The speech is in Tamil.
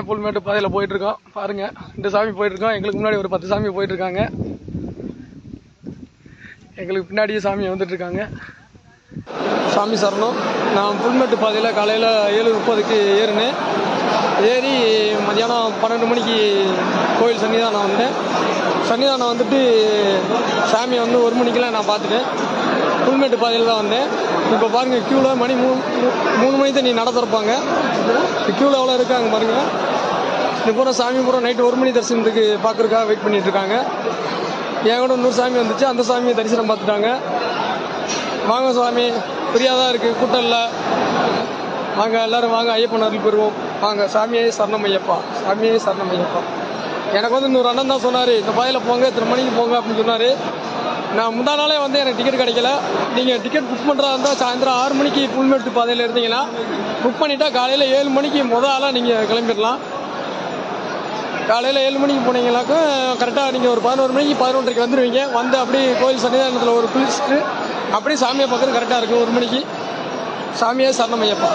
புல்மேட்டு பாதையில் போயிட்டுருக்கோம். பாருங்கள், 2 சாமி போயிட்டுருக்கோம். எங்களுக்கு முன்னாடி ஒரு 10 சாமி போயிட்டுருக்காங்க. எங்களுக்கு பின்னாடியே சாமி வந்துட்டுருக்காங்க. சாமி சரணம். நான் புல்மேட்டு பாதையில் காலையில் 7:30க்கு ஏறினேன். ஏறி மதியானம் 12 மணிக்கு கோயில் சன்னிதானம் வந்தேன். சன்னிதானம் வந்துட்டு சாமியை 1 மணிக்கெலாம் நான் பார்த்துட்டேன். புல்மேட்டு பாதையில் தான் வந்தேன். இப்போ பாருங்கள், க்யூவில் மணி 3 மணி தான் நட திறப்பாங்க. க்யூவில் எவ்வளோ இருக்காங்க பாருங்கள். இது பூரா சாமி பூரா நைட்டு 1 மணி தரிசனத்துக்கு பார்க்குறதுக்காக வெயிட் பண்ணிகிட்ருக்காங்க. என் கூட இன்னொரு சாமி வந்துச்சு. அந்த சாமியை தரிசனம் பார்த்துட்டாங்க. வாங்க சாமி, ஃப்ரீயாக தான் இருக்குது, கூட்டம் இல்லை. வாங்க எல்லோரும் வாங்க, ஐயப்பன் அருள் பெறுவோம். வாங்க. சாமியே சரணம் ஐயப்பா, சாமியே சரணம் ஐயப்பா. எனக்கு இன்னொரு அண்ணன் தான் சொன்னார், இந்த பாதையில் போங்க, இத்தனை மணிக்கு போங்க அப்படின்னு சொன்னார். நான் முந்தா நாளே எனக்கு டிக்கெட் கிடைக்கல. நீங்கள் டிக்கெட் புக் பண்ணுறதா இருந்தால் சாயந்தரம் 6 மணிக்கு புல்மேட்டு பாதையில் இருந்தீங்கன்னா புக் பண்ணிட்டா காலையில் 7 மணிக்கு ஆளாக நீங்கள் கிளம்பிடலாம். காலையில் 7 மணிக்கு போனீங்கன்னாக்கும் கரெக்டாக நீங்கள் ஒரு 11 மணிக்கு 11:30க்கு வந்துடுவீங்க. வந்து அப்படியே கோயில் சன்னிதானத்தில் ஒரு குளிச்சுட்டு அப்படியே சாமியை பார்க்குறது கரெக்டாக இருக்கும். 1 மணிக்கு. சாமியே சரணம் ஐயப்பா.